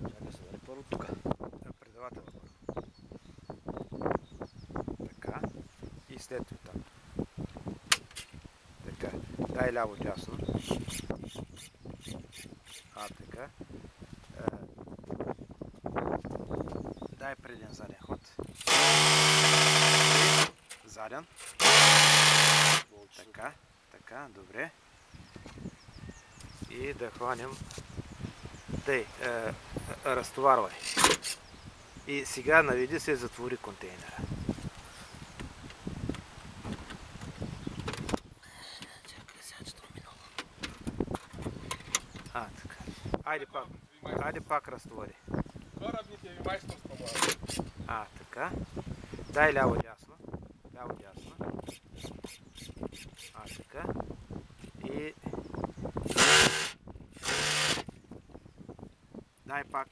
Чакай се, дали първо тук. Предавателя първо. Така. И след това там. Така. Дай ляво-дясно. Така. Дай преден заден ход. Заден. Така. Така, добре. И да хванем. Тъй, разтоварвай. И сега наведи се и затвори контейнера. Чакай сега, че това минало. Така. Айде пак разтвори. Корабните ви майсторство бъде. Така. Дай ляво-дясно. Ляво-дясно. Така. И... Дай пак.